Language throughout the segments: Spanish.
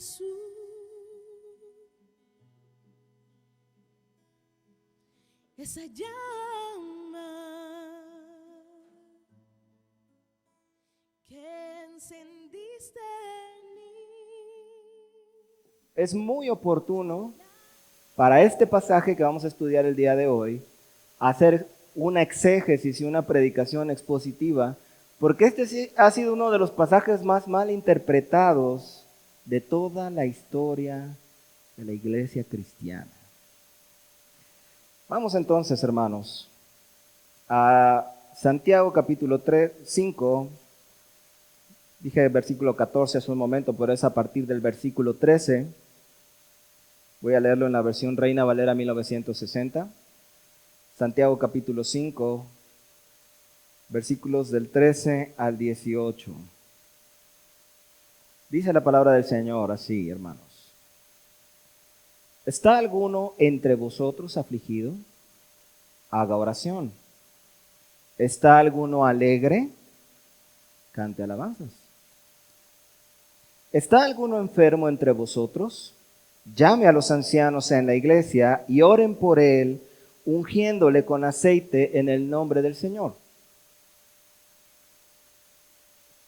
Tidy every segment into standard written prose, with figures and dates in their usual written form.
Jesús. Esa llama que encendiste en mí. Es muy oportuno para este pasaje que vamos a estudiar el día de hoy hacer una exégesis y una predicación expositiva, porque este sí ha sido uno de los pasajes más mal interpretados de toda la historia de la iglesia cristiana. Vamos entonces, hermanos, a Santiago capítulo 5. Dije el versículo 14 hace un momento, pero es a partir del versículo 13. Voy a leerlo en la versión Reina Valera 1960. Santiago capítulo 5, versículos del 13 al 18. Dice la palabra del Señor así, hermanos. ¿Está alguno entre vosotros afligido? Haga oración. ¿Está alguno alegre? Cante alabanzas. ¿Está alguno enfermo entre vosotros? Llame a los ancianos en la iglesia y oren por él, ungiéndole con aceite en el nombre del Señor.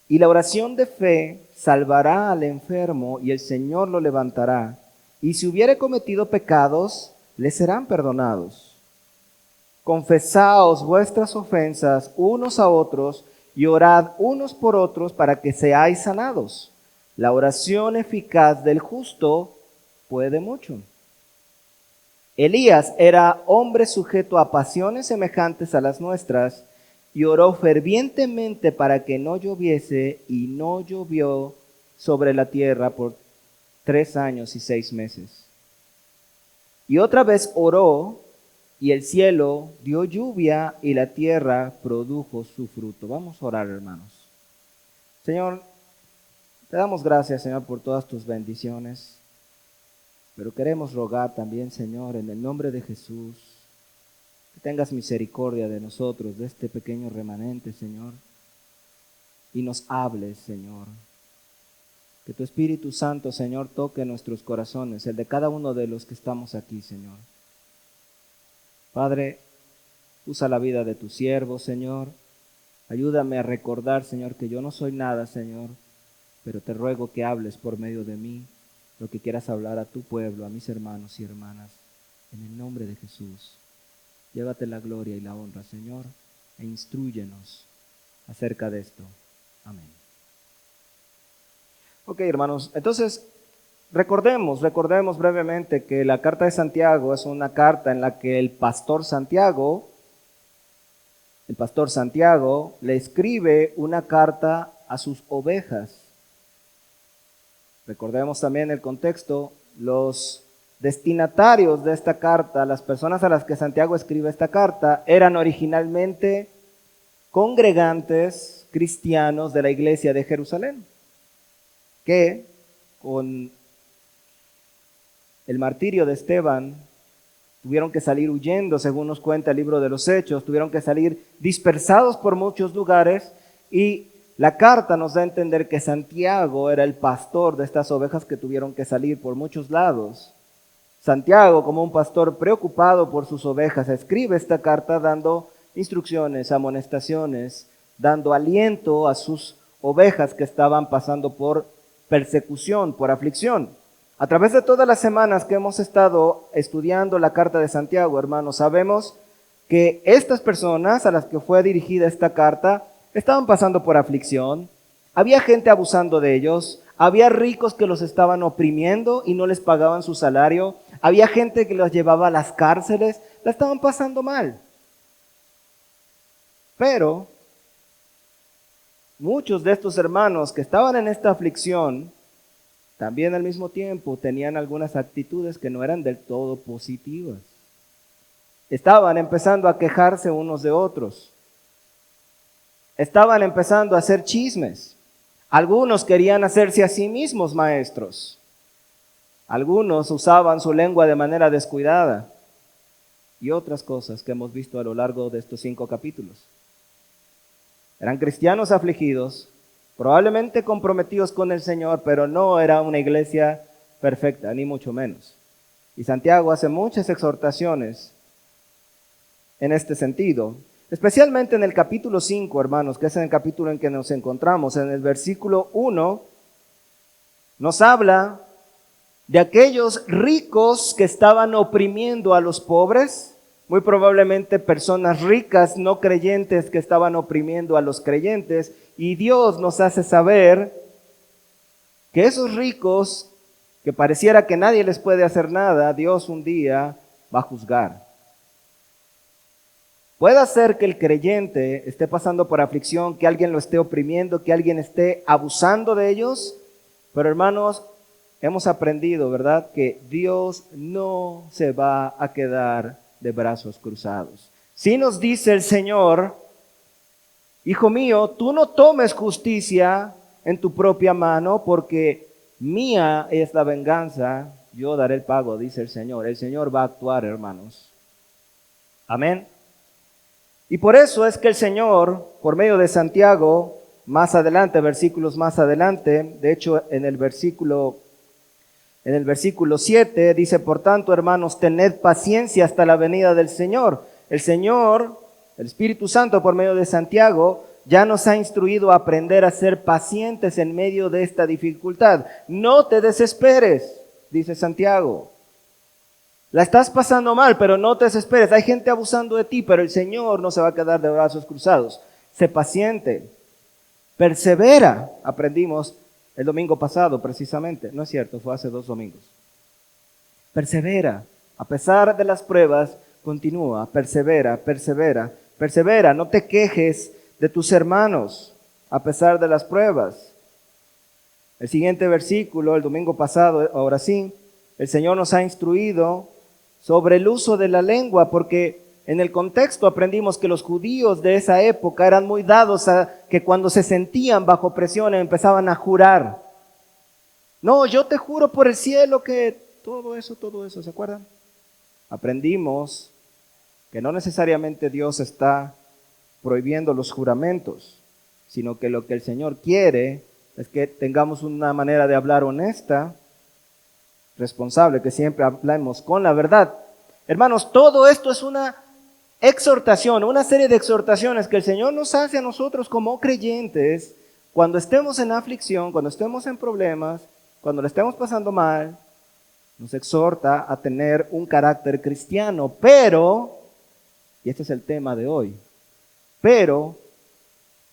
Y la oración de fe salvará al enfermo y el Señor lo levantará. Y si hubiere cometido pecados, le serán perdonados. Confesaos vuestras ofensas unos a otros y orad unos por otros para que seáis sanados. La oración eficaz del justo puede mucho. Elías era hombre sujeto a pasiones semejantes a las nuestras y oró fervientemente para que no lloviese, y no llovió sobre la tierra por 3 años y 6 meses. Y otra vez oró, y el cielo dio lluvia y la tierra produjo su fruto. Vamos a orar, hermanos. Señor, te damos gracias, Señor, por todas tus bendiciones. Pero queremos rogar también, Señor, en el nombre de Jesús, que tengas misericordia de nosotros, de este pequeño remanente, Señor, y nos hables, Señor. Que tu Espíritu Santo, Señor, toque nuestros corazones, el de cada uno de los que estamos aquí, Señor. Padre, usa la vida de tu siervo, Señor. Ayúdame a recordar, Señor, que yo no soy nada, Señor, pero te ruego que hables por medio de mí lo que quieras hablar a tu pueblo, a mis hermanos y hermanas, en el nombre de Jesús. Llévate la gloria y la honra, Señor, e instrúyenos acerca de esto. Amén. Ok, hermanos, entonces recordemos brevemente que la carta de Santiago es una carta en la que el pastor Santiago le escribe una carta a sus ovejas. Recordemos también el contexto, los destinatarios de esta carta, las personas a las que Santiago escribe esta carta, eran originalmente congregantes cristianos de la iglesia de Jerusalén, que con el martirio de Esteban tuvieron que salir huyendo, según nos cuenta el libro de los Hechos, tuvieron que salir dispersados por muchos lugares, y la carta nos da a entender que Santiago era el pastor de estas ovejas que tuvieron que salir por muchos lados. Santiago, como un pastor preocupado por sus ovejas, escribe esta carta dando instrucciones, amonestaciones, dando aliento a sus ovejas que estaban pasando por persecución, por aflicción. A través de todas las semanas que hemos estado estudiando la carta de Santiago, hermanos, sabemos que estas personas a las que fue dirigida esta carta estaban pasando por aflicción, había gente abusando de ellos, había ricos que los estaban oprimiendo y no les pagaban su salario, había gente que los llevaba a las cárceles, la estaban pasando mal. Pero muchos de estos hermanos que estaban en esta aflicción, también al mismo tiempo tenían algunas actitudes que no eran del todo positivas. Estaban empezando a quejarse unos de otros. Estaban empezando a hacer chismes. Algunos querían hacerse a sí mismos maestros. Algunos usaban su lengua de manera descuidada. Y otras cosas que hemos visto a lo largo de estos 5 capítulos. Eran cristianos afligidos probablemente comprometidos con el Señor, pero no era una iglesia perfecta, ni mucho menos. Y Santiago hace muchas exhortaciones en este sentido, especialmente en el capítulo 5, hermanos, que es en el capítulo en que nos encontramos. En el versículo 1 nos habla de aquellos ricos que estaban oprimiendo a los pobres, muy probablemente personas ricas, no creyentes, que estaban oprimiendo a los creyentes, y Dios nos hace saber que esos ricos, que pareciera que nadie les puede hacer nada, Dios un día va a juzgar. Puede ser que el creyente esté pasando por aflicción, que alguien lo esté oprimiendo, que alguien esté abusando de ellos, pero hermanos, hemos aprendido, ¿verdad?, que Dios no se va a quedar de brazos cruzados. Si nos dice el Señor, hijo mío, tú no tomes justicia en tu propia mano, porque mía es la venganza, yo daré el pago, dice el Señor. El Señor va a actuar, hermanos. Amén. Y por eso es que el Señor, por medio de Santiago, más adelante, versículos más adelante, de hecho en el versículo 7 dice: por tanto, hermanos, tened paciencia hasta la venida del Señor. El Señor, el Espíritu Santo, por medio de Santiago, ya nos ha instruido a aprender a ser pacientes en medio de esta dificultad. No te desesperes, dice Santiago. La estás pasando mal, pero no te desesperes. Hay gente abusando de ti, pero el Señor no se va a quedar de brazos cruzados. Sé paciente. Persevera, aprendimos el domingo pasado precisamente. No es cierto, fue hace 2 domingos. Persevera. A pesar de las pruebas, continúa. Persevera, persevera, persevera. No te quejes de tus hermanos a pesar de las pruebas. El siguiente versículo, el domingo pasado, ahora sí, el Señor nos ha instruido sobre el uso de la lengua, porque en el contexto aprendimos que los judíos de esa época eran muy dados a que cuando se sentían bajo presión empezaban a jurar. No, yo te juro por el cielo que todo eso, ¿se acuerdan? Aprendimos que no necesariamente Dios está prohibiendo los juramentos, sino que lo que el Señor quiere es que tengamos una manera de hablar honesta, responsable, que siempre hablemos con la verdad. Hermanos, todo esto es una exhortación, una serie de exhortaciones que el Señor nos hace a nosotros como creyentes cuando estemos en aflicción, cuando estemos en problemas, cuando le estemos pasando mal. Nos exhorta a tener un carácter cristiano, pero, y este es el tema de hoy, pero,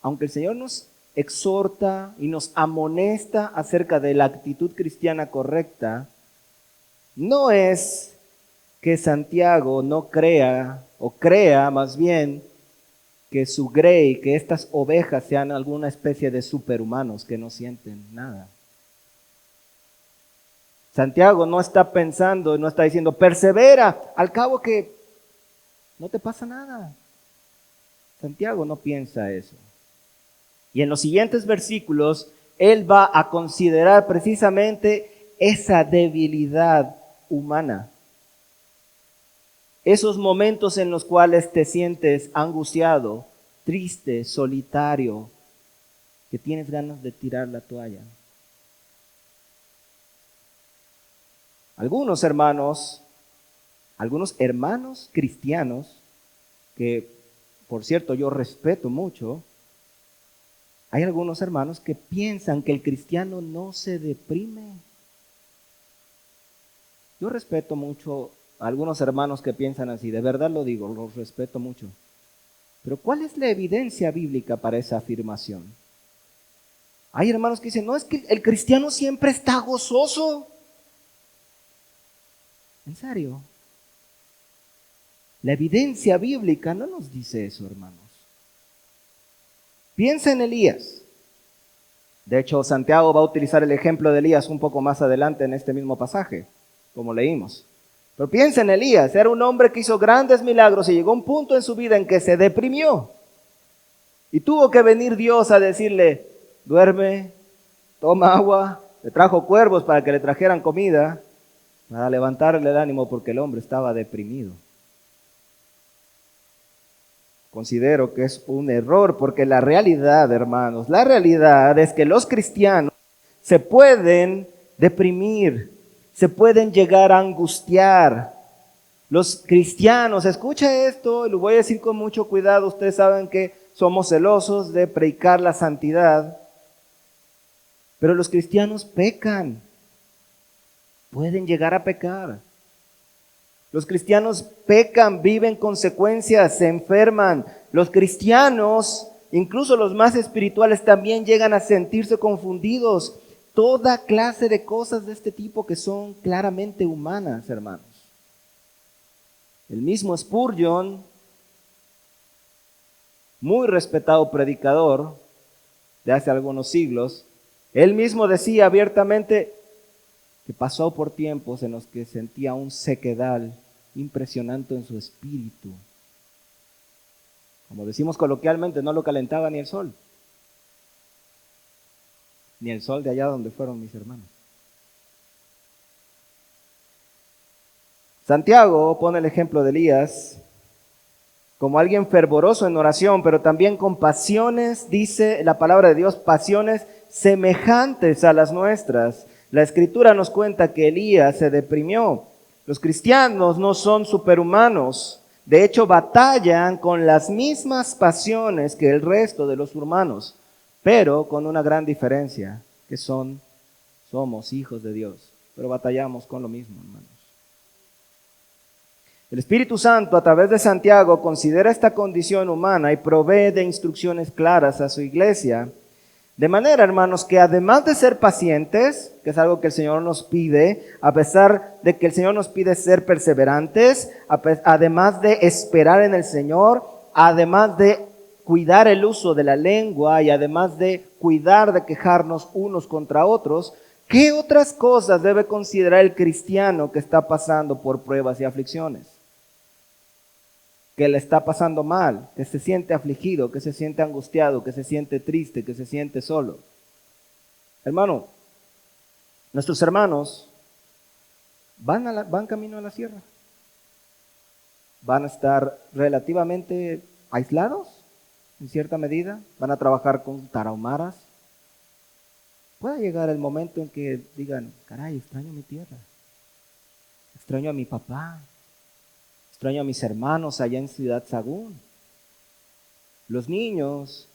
aunque el Señor nos exhorta y nos amonesta acerca de la actitud cristiana correcta, no es que Santiago no crea, o crea más bien, que su grey, que estas ovejas sean alguna especie de superhumanos que no sienten nada. Santiago no está pensando, no está diciendo, persevera, al cabo que no te pasa nada. Santiago no piensa eso. Y en los siguientes versículos, él va a considerar precisamente esa debilidad humana. Esos momentos en los cuales te sientes angustiado, triste, solitario, que tienes ganas de tirar la toalla. Algunos hermanos cristianos, que por cierto yo respeto mucho, hay algunos hermanos que piensan que el cristiano no se deprime. Yo respeto mucho a algunos hermanos que piensan así, de verdad lo digo, los respeto mucho. Pero ¿cuál es la evidencia bíblica para esa afirmación? Hay hermanos que dicen, no, es que el cristiano siempre está gozoso. ¿En serio? La evidencia bíblica no nos dice eso, hermanos. Piensa en Elías. De hecho, Santiago va a utilizar el ejemplo de Elías un poco más adelante en este mismo pasaje, como leímos. Pero piensa en Elías, era un hombre que hizo grandes milagros y llegó a un punto en su vida en que se deprimió. Y tuvo que venir Dios a decirle, duerme, toma agua, le trajo cuervos para que le trajeran comida, para levantarle el ánimo porque el hombre estaba deprimido. Considero que es un error, porque la realidad, hermanos, la realidad es que los cristianos se pueden deprimir, se pueden llegar a angustiar. Los cristianos, escucha esto, y lo voy a decir con mucho cuidado, ustedes saben que somos celosos de predicar la santidad, pero los cristianos pecan, pueden llegar a pecar. Los cristianos pecan, viven consecuencias, se enferman. Los cristianos, incluso los más espirituales, también llegan a sentirse confundidos. Toda clase de cosas de este tipo que son claramente humanas, hermanos. El mismo Spurgeon, muy respetado predicador de hace algunos siglos, él mismo decía abiertamente que pasó por tiempos en los que sentía un sequedal impresionante en su espíritu. Como decimos coloquialmente, no lo calentaba ni el sol de allá donde fueron mis hermanos. Santiago pone el ejemplo de Elías como alguien fervoroso en oración, pero también con pasiones, dice la palabra de Dios, pasiones semejantes a las nuestras. La Escritura nos cuenta que Elías se deprimió. Los cristianos no son superhumanos. De hecho, batallan con las mismas pasiones que el resto de los humanos, pero con una gran diferencia, que somos hijos de Dios, pero batallamos con lo mismo, hermanos. El Espíritu Santo, a través de Santiago, considera esta condición humana y provee de instrucciones claras a su iglesia. De manera, hermanos, que además de ser pacientes, que es algo que el Señor nos pide, a pesar de que el Señor nos pide ser perseverantes, además de esperar en el Señor, además de cuidar el uso de la lengua y además de cuidar de quejarnos unos contra otros, ¿qué otras cosas debe considerar el cristiano que está pasando por pruebas y aflicciones? Que le está pasando mal, que se siente afligido, que se siente angustiado, que se siente triste, que se siente solo. Hermano, nuestros hermanos van camino a la sierra. Van a estar relativamente aislados, en cierta medida. Van a trabajar con tarahumaras. Puede llegar el momento en que digan, caray, extraño mi tierra. Extraño a mi papá. Extraño a mis hermanos allá en Ciudad Sagún. Los niños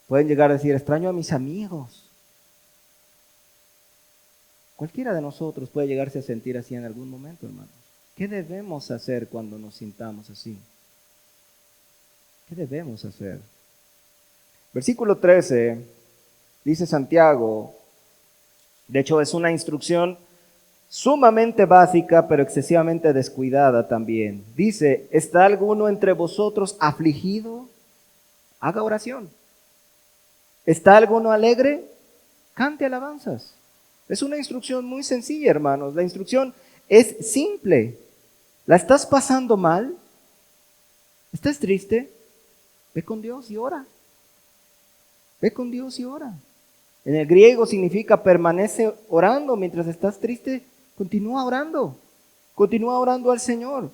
pueden llegar a decir, extraño a mis amigos. Cualquiera de nosotros puede llegarse a sentir así en algún momento, hermanos. ¿Qué debemos hacer cuando nos sintamos así? ¿Qué debemos hacer? Versículo 13, dice Santiago, de hecho es una instrucción sumamente básica, pero excesivamente descuidada también. Dice, ¿está alguno entre vosotros afligido? Haga oración. ¿Está alguno alegre? Cante alabanzas. Es una instrucción muy sencilla, hermanos. La instrucción es simple. ¿La estás pasando mal? ¿Estás triste? Ve con Dios y ora. Ve con Dios y ora. En el griego significa permanece orando mientras estás triste. Continúa orando al Señor.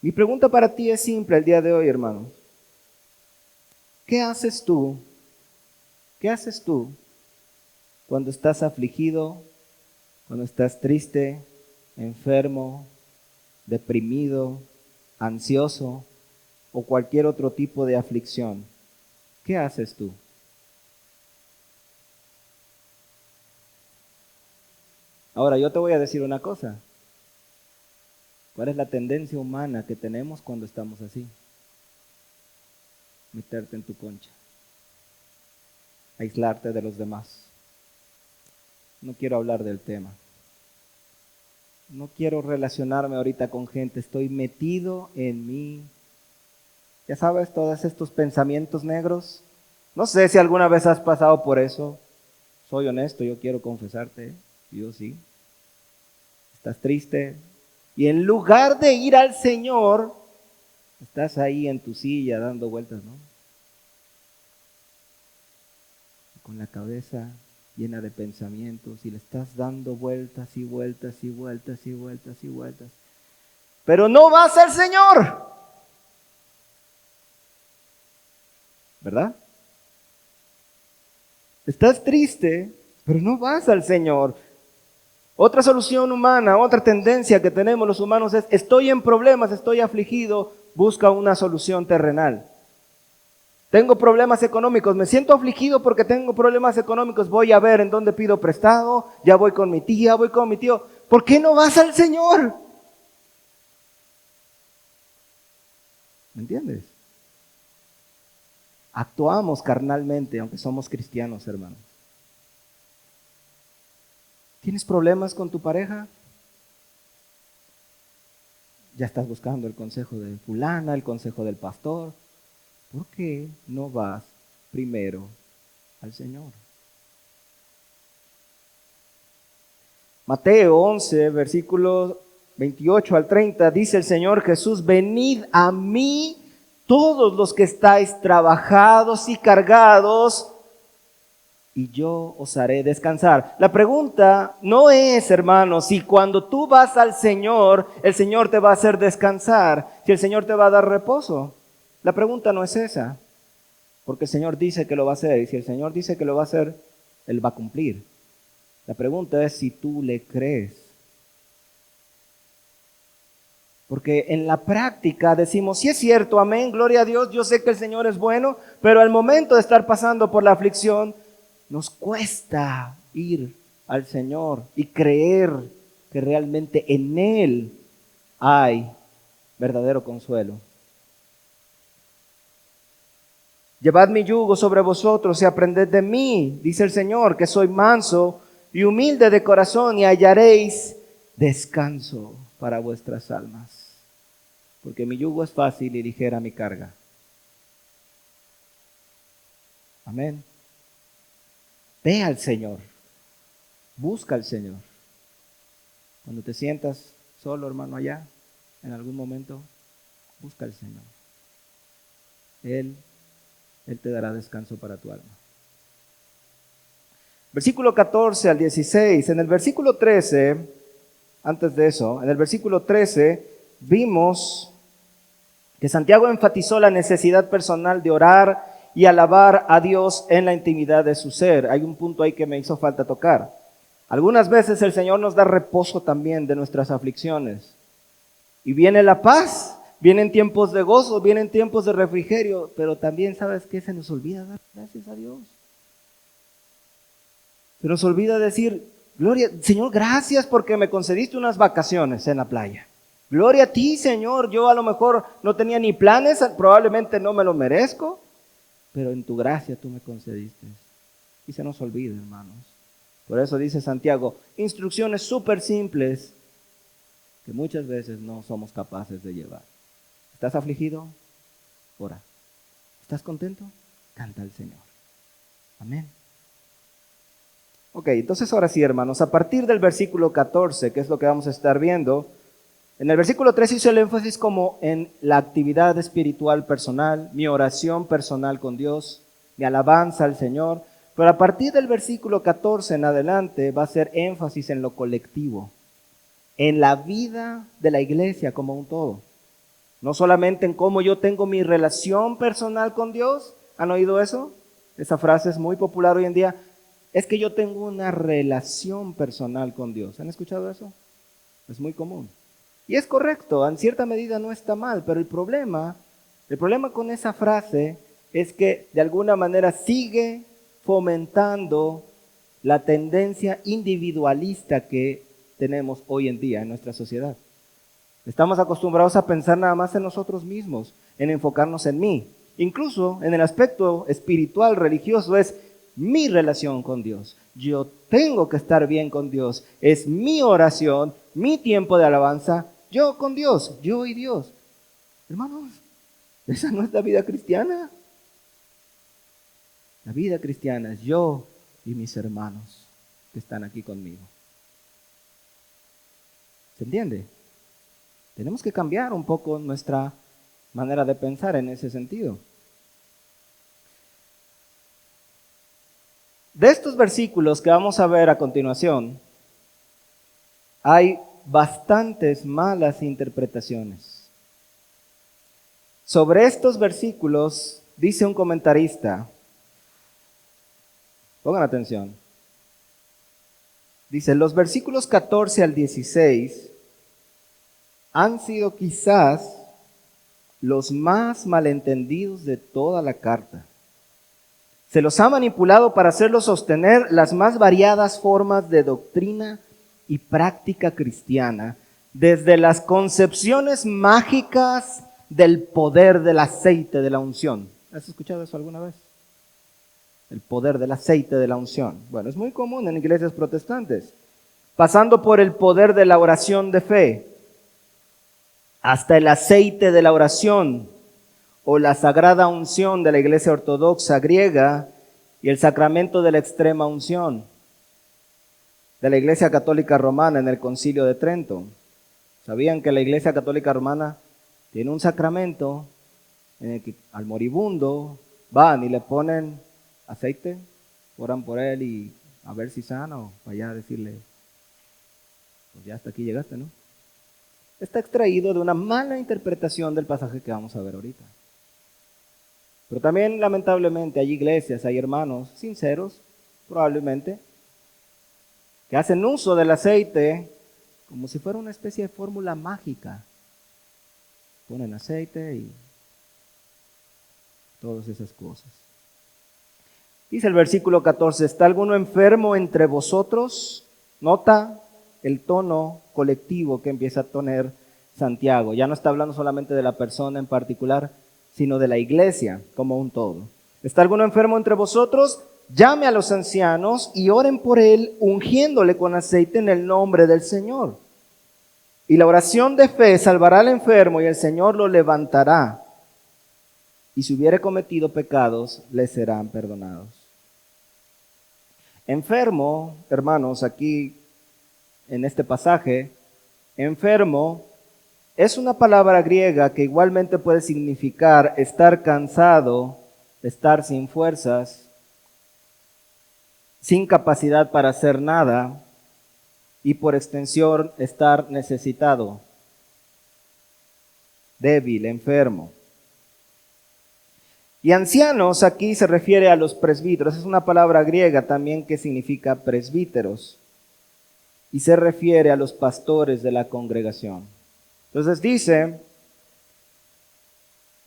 Mi pregunta para ti es simple el día de hoy, hermano. ¿Qué haces tú? ¿Qué haces tú cuando estás afligido, cuando estás triste, enfermo, deprimido, ansioso o cualquier otro tipo de aflicción? ¿Qué haces tú? Ahora, yo te voy a decir una cosa. ¿Cuál es la tendencia humana que tenemos cuando estamos así? Meterte en tu concha. Aislarte de los demás. No quiero hablar del tema. No quiero relacionarme ahorita con gente. Estoy metido en mí. Ya sabes, todos estos pensamientos negros. No sé si alguna vez has pasado por eso. Soy honesto, yo quiero confesarte. Yo sí. Estás triste. Y en lugar de ir al Señor, estás ahí en tu silla dando vueltas, ¿no? Con la cabeza llena de pensamientos y le estás dando vueltas y vueltas y vueltas y vueltas y vueltas. Pero no vas al Señor. ¿verdad? Estás triste, pero no vas al Señor. Otra solución humana, otra tendencia que tenemos los humanos es: estoy en problemas, estoy afligido, busca una solución terrenal. Tengo problemas económicos, me siento afligido porque tengo problemas económicos, voy a ver en dónde pido prestado, ya voy con mi tía, voy con mi tío. ¿Por qué no vas al Señor? ¿Me entiendes? Actuamos carnalmente, aunque somos cristianos, hermanos. ¿Tienes problemas con tu pareja? Ya estás buscando el consejo de fulana, el consejo del pastor. ¿Por qué no vas primero al Señor? Mateo 11, versículos 28 al 30, dice el Señor Jesús: venid a mí todos los que estáis trabajados y cargados, y yo os haré descansar. La pregunta no es, hermanos, si cuando tú vas al Señor, el Señor te va a hacer descansar, si el Señor te va a dar reposo. La pregunta no es esa, porque el Señor dice que lo va a hacer, y si el Señor dice que lo va a hacer, Él va a cumplir. La pregunta es si tú le crees. Porque en la práctica decimos: sí es cierto, amén, gloria a Dios, yo sé que el Señor es bueno, pero al momento de estar pasando por la aflicción, nos cuesta ir al Señor y creer que realmente en Él hay verdadero consuelo. Llevad mi yugo sobre vosotros y aprended de mí, dice el Señor, que soy manso y humilde de corazón, y hallaréis descanso para vuestras almas. Porque mi yugo es fácil y ligera mi carga. Amén. Ve al Señor. Busca al Señor. Cuando te sientas solo, hermano, allá, en algún momento, busca al Señor. Él te dará descanso para tu alma. Versículo 14 al 16. En el versículo 13, antes de eso, en el versículo 13, vimos que Santiago enfatizó la necesidad personal de orar y alabar a Dios en la intimidad de su ser. Hay un punto ahí que me hizo falta tocar. Algunas veces el Señor nos da reposo también de nuestras aflicciones. Y viene la paz, vienen tiempos de gozo, vienen tiempos de refrigerio, pero también, ¿sabes qué? Se nos olvida dar gracias a Dios. Se nos olvida decir: gloria, Señor, gracias porque me concediste unas vacaciones en la playa. Gloria a ti, Señor, yo a lo mejor no tenía ni planes, probablemente no me lo merezco, pero en tu gracia tú me concediste. Y se nos olvida, hermanos. Por eso dice Santiago, instrucciones súper simples que muchas veces no somos capaces de llevar. ¿Estás afligido? Ora. ¿Estás contento? Canta al Señor. Amén. Ok, entonces ahora sí, hermanos, a partir del versículo 14, que es lo que vamos a estar viendo, en el versículo 13 hizo el énfasis como en la actividad espiritual personal, mi oración personal con Dios, mi alabanza al Señor, pero a partir del versículo 14 en adelante va a ser énfasis en lo colectivo, en la vida de la iglesia como un todo. No solamente en cómo yo tengo mi relación personal con Dios. ¿Han oído eso? Esa frase es muy popular hoy en día. Es que yo tengo una relación personal con Dios. ¿Han escuchado eso? Es muy común. Y es correcto, en cierta medida no está mal, pero el problema con esa frase es que de alguna manera sigue fomentando la tendencia individualista que tenemos hoy en día en nuestra sociedad. Estamos acostumbrados a pensar nada más en nosotros mismos, en enfocarnos en mí. Incluso en el aspecto espiritual, religioso, es mi relación con Dios. Yo tengo que estar bien con Dios. Es mi oración, mi tiempo de alabanza, yo con Dios, yo y Dios. Hermanos, esa no es la vida cristiana. La vida cristiana es yo y mis hermanos que están aquí conmigo. ¿Se entiende? Tenemos que cambiar un poco nuestra manera de pensar en ese sentido. De estos versículos que vamos a ver a continuación, hay bastantes malas interpretaciones. Sobre estos versículos dice un comentarista, pongan atención, dice, los versículos 14 al 16 han sido quizás los más malentendidos de toda la carta. Se los ha manipulado para hacerlos sostener las más variadas formas de doctrina y práctica cristiana, desde las concepciones mágicas del poder del aceite de la unción. ¿Has escuchado eso alguna vez? El poder del aceite de la unción. Bueno, es muy común en iglesias protestantes. Pasando por el poder de la oración de fe, hasta el aceite de la oración o la sagrada unción de la iglesia ortodoxa griega y el sacramento de la extrema unción de la iglesia católica romana en el Concilio de Trento. ¿Sabían que la iglesia católica romana tiene un sacramento en el que al moribundo van y le ponen aceite, oran por él y a ver si sana o vaya a decirle, pues ya hasta aquí llegaste, ¿no? Está extraído de una mala interpretación del pasaje que vamos a ver ahorita. Pero también, lamentablemente, hay iglesias, hay hermanos sinceros, probablemente, que hacen uso del aceite como si fuera una especie de fórmula mágica. Ponen aceite y todas esas cosas. Dice el versículo 14, ¿está alguno enfermo entre vosotros? Nota el tono colectivo que empieza a tener Santiago. Ya no está hablando solamente de la persona en particular, sino de la iglesia como un todo. ¿Está alguno enfermo entre vosotros? Llame a los ancianos y oren por él, ungiéndole con aceite en el nombre del Señor. Y la oración de fe salvará al enfermo y el Señor lo levantará. Y si hubiere cometido pecados, le serán perdonados. Enfermo, hermanos, aquí en este pasaje, enfermo es una palabra griega que igualmente puede significar estar cansado, estar sin fuerzas, sin capacidad para hacer nada y por extensión estar necesitado, débil, enfermo. Y ancianos aquí se refiere a los presbíteros, es una palabra griega también que significa presbíteros y se refiere a los pastores de la congregación. Entonces dice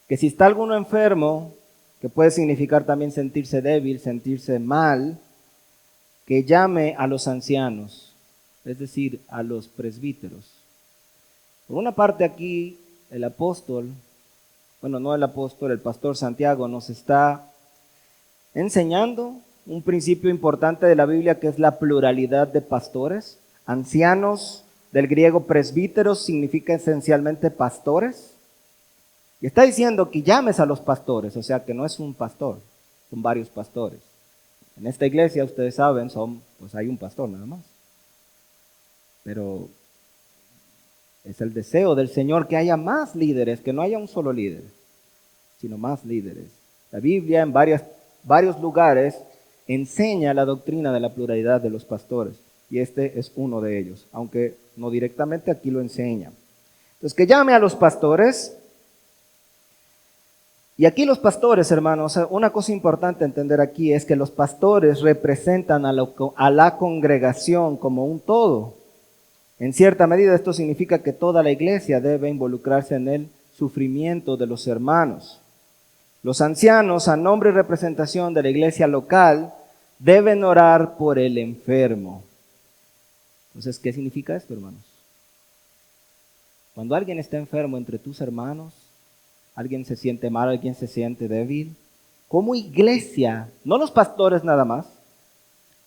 que si está alguno enfermo, que puede significar también sentirse débil, sentirse mal, que llame a los ancianos, es decir, a los presbíteros. Por una parte aquí el apóstol, bueno, no el apóstol, el pastor Santiago nos está enseñando un principio importante de la Biblia que es la pluralidad de pastores. Ancianos, del griego presbíteros, significa esencialmente pastores. Y está diciendo que llames a los pastores, o sea que no es un pastor, son varios pastores. En esta iglesia, ustedes saben, pues hay un pastor nada más. Pero es el deseo del Señor que haya más líderes, que no haya un solo líder, sino más líderes. La Biblia en varios lugares enseña la doctrina de la pluralidad de los pastores. Y este es uno de ellos, aunque no directamente aquí lo enseña. Entonces, que llame a los pastores. Y aquí los pastores, hermanos, una cosa importante a entender aquí es que los pastores representan a la congregación como un todo. En cierta medida esto significa que toda la iglesia debe involucrarse en el sufrimiento de los hermanos. Los ancianos, a nombre y representación de la iglesia local, deben orar por el enfermo. Entonces, ¿qué significa esto, hermanos? Cuando alguien está enfermo entre tus hermanos, alguien se siente mal, alguien se siente débil, como iglesia, no los pastores nada más,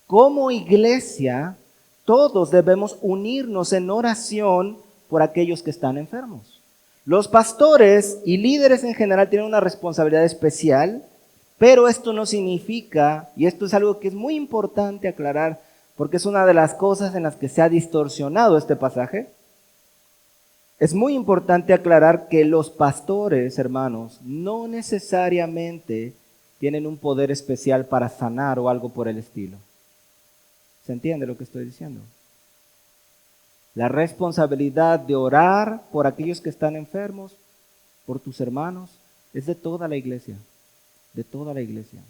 como iglesia, todos debemos unirnos en oración por aquellos que están enfermos. Los pastores y líderes en general tienen una responsabilidad especial, pero esto no significa, y esto es algo que es muy importante aclarar, porque es una de las cosas en las que se ha distorsionado este pasaje. Es muy importante aclarar que los pastores, hermanos, no necesariamente tienen un poder especial para sanar o algo por el estilo. ¿Se entiende lo que estoy diciendo? La responsabilidad de orar por aquellos que están enfermos, por tus hermanos, es de toda la iglesia. de toda la iglesia.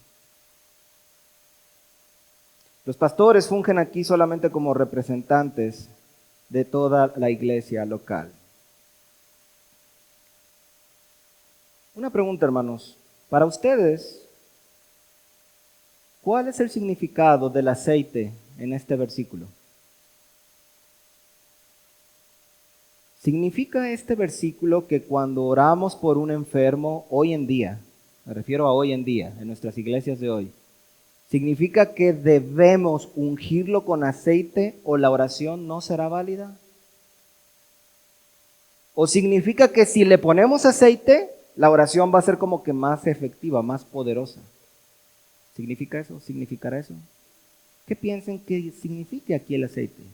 Los pastores fungen aquí solamente como representantes de toda la iglesia local. Una pregunta, hermanos. Para ustedes, ¿cuál es el significado del aceite en este versículo? ¿Significa este versículo que cuando oramos por un enfermo hoy en día, me refiero a hoy en día, en nuestras iglesias de hoy, significa que debemos ungirlo con aceite o la oración no será válida? ¿O significa que si le ponemos aceite, la oración va a ser como que más efectiva, más poderosa? ¿Significa eso? ¿Significará eso? ¿Qué piensan que significa aquí el aceite?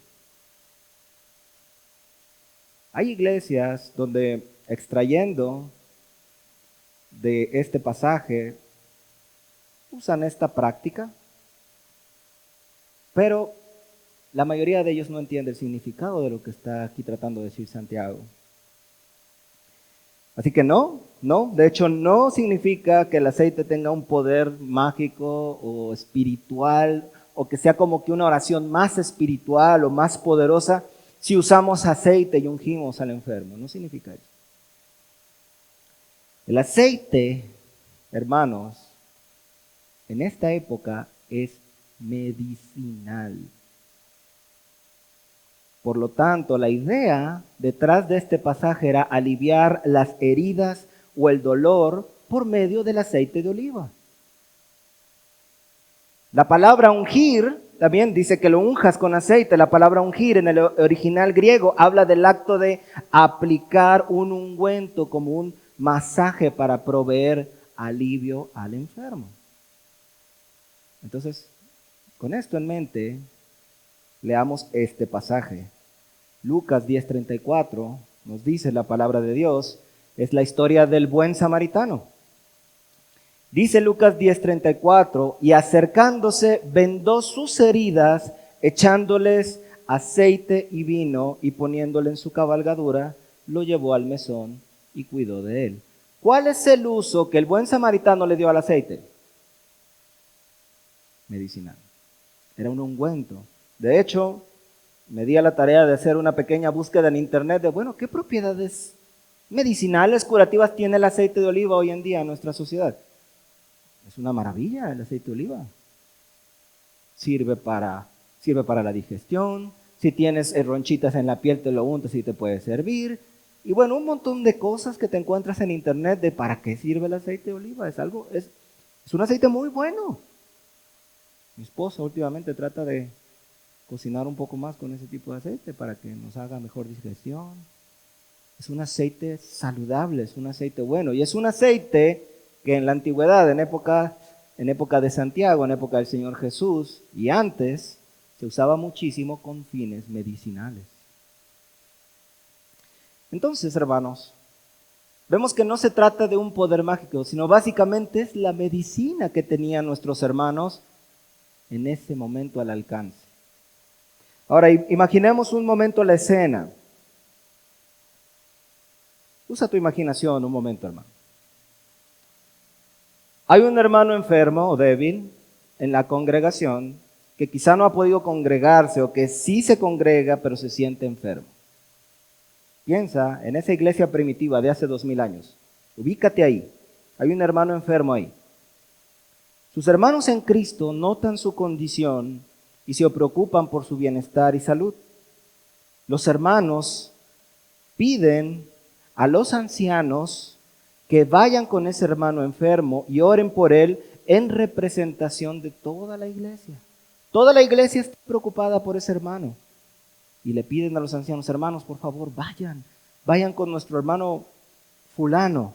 Hay iglesias donde extrayendo de este pasaje usan esta práctica, pero la mayoría de ellos no entiende el significado de lo que está aquí tratando de decir Santiago. Así que de hecho no significa que el aceite tenga un poder mágico o espiritual o que sea como que una oración más espiritual o más poderosa si usamos aceite y ungimos al enfermo. No significa eso. El aceite, hermanos, en esta época es medicinal. Por lo tanto, la idea detrás de este pasaje era aliviar las heridas o el dolor por medio del aceite de oliva. La palabra ungir también dice que lo unjas con aceite. La palabra ungir en el original griego habla del acto de aplicar un ungüento como un masaje para proveer alivio al enfermo. Entonces, con esto en mente, leamos este pasaje. Lucas 10:34 nos dice la palabra de Dios, es la historia del buen samaritano. Dice Lucas 10:34, y acercándose vendó sus heridas, echándoles aceite y vino, y poniéndole en su cabalgadura, lo llevó al mesón y cuidó de él. ¿Cuál es el uso que el buen samaritano le dio al aceite? Medicinal. Era un ungüento. De hecho, me di a la tarea de hacer una pequeña búsqueda en internet de, ¿qué propiedades medicinales, curativas tiene el aceite de oliva hoy en día en nuestra sociedad? Es una maravilla el aceite de oliva. Sirve para la digestión. Si tienes ronchitas en la piel, te lo untas y te puede servir. Y un montón de cosas que te encuentras en internet de para qué sirve el aceite de oliva. Es un aceite muy bueno. Mi esposa últimamente trata de cocinar un poco más con ese tipo de aceite para que nos haga mejor digestión. Es un aceite saludable, es un aceite bueno. Y es un aceite que en la antigüedad, en época de Santiago, en época del Señor Jesús y antes, se usaba muchísimo con fines medicinales. Entonces, hermanos, vemos que no se trata de un poder mágico, sino básicamente es la medicina que tenían nuestros hermanos en ese momento al alcance. Ahora, imaginemos un momento la escena. Usa tu imaginación un momento, hermano. Hay un hermano enfermo o débil en la congregación que quizá no ha podido congregarse o que sí se congrega pero se siente enfermo. Piensa en esa iglesia primitiva de hace 2000 años. Ubícate ahí. Hay un hermano enfermo ahí. Sus hermanos en Cristo notan su condición y se preocupan por su bienestar y salud. Los hermanos piden a los ancianos que vayan con ese hermano enfermo y oren por él en representación de toda la iglesia. Toda la iglesia está preocupada por ese hermano. Y le piden a los ancianos, hermanos, por favor, vayan con nuestro hermano fulano.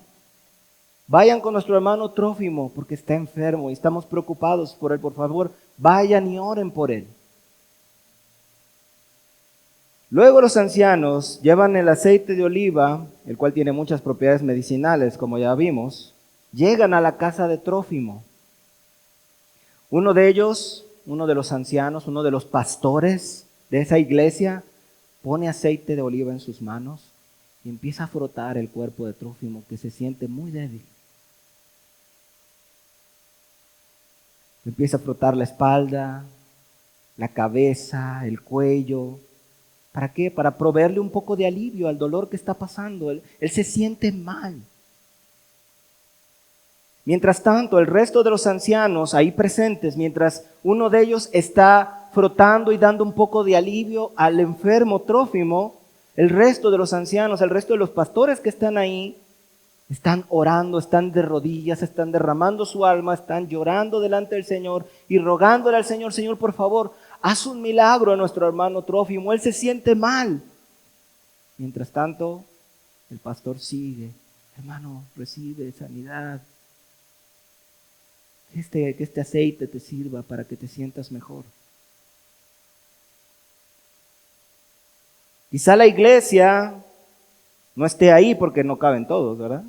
Vayan con nuestro hermano Trófimo porque está enfermo y estamos preocupados por él. Por favor, vayan y oren por él. Luego los ancianos llevan el aceite de oliva, el cual tiene muchas propiedades medicinales, como ya vimos, llegan a la casa de Trófimo. Uno de ellos, uno de los ancianos, uno de los pastores de esa iglesia, pone aceite de oliva en sus manos y empieza a frotar el cuerpo de Trófimo, que se siente muy débil. Empieza a frotar la espalda, la cabeza, el cuello. ¿Para qué? Para proveerle un poco de alivio al dolor que está pasando. Él se siente mal. Mientras tanto, el resto de los ancianos ahí presentes, mientras uno de ellos está frotando y dando un poco de alivio al enfermo Trófimo, el resto de los ancianos, el resto de los pastores que están ahí, están orando, están de rodillas, están derramando su alma, están llorando delante del Señor y rogándole al Señor: Señor, por favor, haz un milagro a nuestro hermano Trófimo, él se siente mal. Mientras tanto, el pastor sigue: hermano, recibe sanidad. Que este aceite te sirva para que te sientas mejor. Quizá la iglesia no esté ahí porque no caben todos, ¿verdad?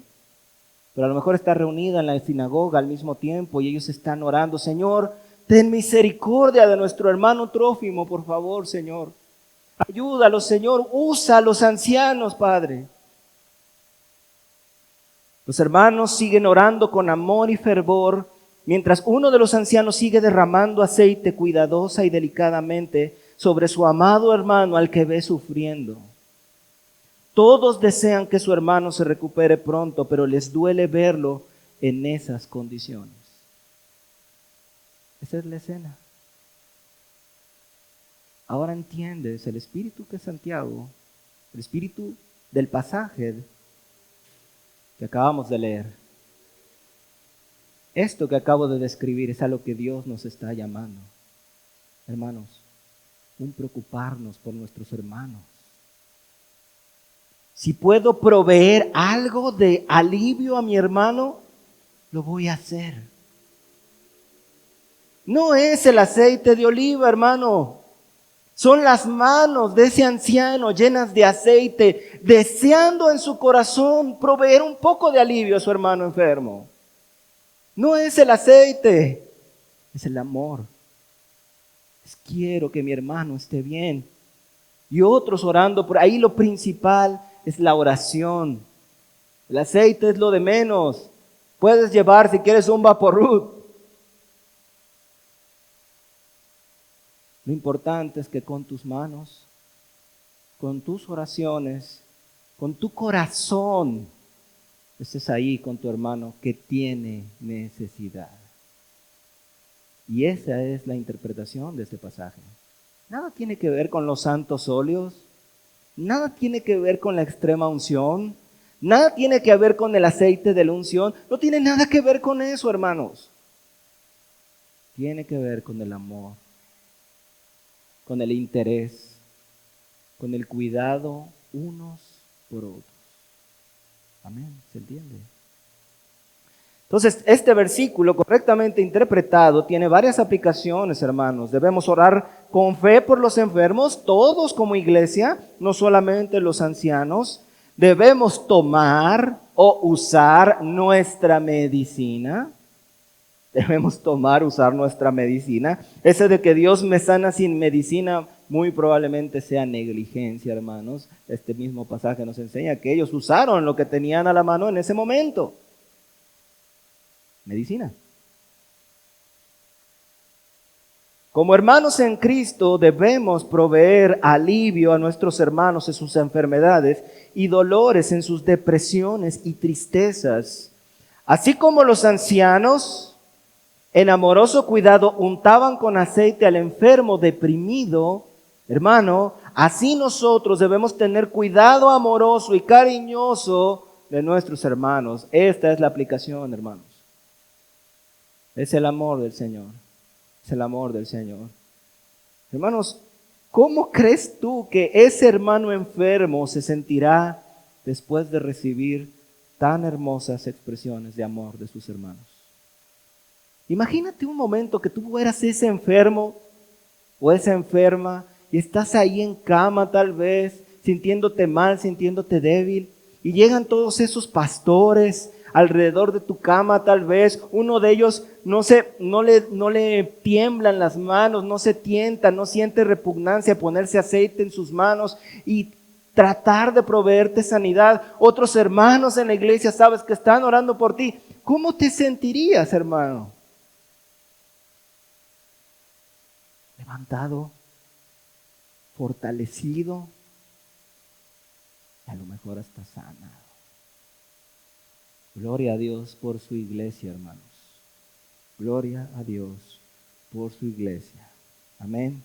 Pero a lo mejor está reunida en la sinagoga al mismo tiempo y ellos están orando: Señor, ten misericordia de nuestro hermano Trófimo, por favor, Señor. Ayúdalo, Señor. Usa a los ancianos, Padre. Los hermanos siguen orando con amor y fervor, mientras uno de los ancianos sigue derramando aceite cuidadosa y delicadamente sobre su amado hermano al que ve sufriendo. Todos desean que su hermano se recupere pronto, pero les duele verlo en esas condiciones. Esa es la escena. Ahora entiendes el espíritu que es Santiago, el espíritu del pasaje que acabamos de leer. Esto que acabo de describir es a lo que Dios nos está llamando. Hermanos, un preocuparnos por nuestros hermanos. Si puedo proveer algo de alivio a mi hermano, lo voy a hacer. No es el aceite de oliva, hermano. Son las manos de ese anciano llenas de aceite, deseando en su corazón proveer un poco de alivio a su hermano enfermo. No es el aceite, es el amor. Quiero que mi hermano esté bien. Y otros orando por ahí. Lo principal es la oración. El aceite es lo de menos. Puedes llevar, si quieres, un Vaporub. Lo importante es que con tus manos, con tus oraciones, con tu corazón, estés ahí con tu hermano que tiene necesidad. Y esa es la interpretación de este pasaje. Nada tiene que ver con los santos óleos, nada tiene que ver con la extrema unción, nada tiene que ver con el aceite de la unción, no tiene nada que ver con eso, hermanos. Tiene que ver con el amor, con el interés, con el cuidado unos por otros. Amén, ¿se entiende? Entonces, este versículo correctamente interpretado tiene varias aplicaciones, hermanos. Debemos orar con fe por los enfermos, todos como iglesia, no solamente los ancianos. Debemos tomar o usar nuestra medicina. Debemos usar nuestra medicina. Ese de que Dios me sana sin medicina muy probablemente sea negligencia, hermanos. Este mismo pasaje nos enseña que ellos usaron lo que tenían a la mano en ese momento. Medicina. Como hermanos en Cristo debemos proveer alivio a nuestros hermanos en sus enfermedades y dolores, en sus depresiones y tristezas. Así como los ancianos en amoroso cuidado untaban con aceite al enfermo deprimido, hermano, así nosotros debemos tener cuidado amoroso y cariñoso de nuestros hermanos. Esta es la aplicación, hermanos. Es el amor del Señor. Es el amor del Señor. Hermanos, ¿cómo crees tú que ese hermano enfermo se sentirá después de recibir tan hermosas expresiones de amor de sus hermanos? Imagínate un momento que tú eras ese enfermo o esa enferma y estás ahí en cama tal vez, sintiéndote mal, sintiéndote débil, y llegan todos esos pastores alrededor de tu cama tal vez. Uno de ellos no le tiemblan las manos, no se tienta, no siente repugnancia a ponerse aceite en sus manos y tratar de proveerte sanidad. Otros hermanos en la iglesia sabes que están orando por ti. ¿Cómo te sentirías, hermano? levantado, fortalecido, y a lo mejor hasta sanado. Gloria a Dios por su iglesia, hermanos. Gloria a Dios por su iglesia. Amén.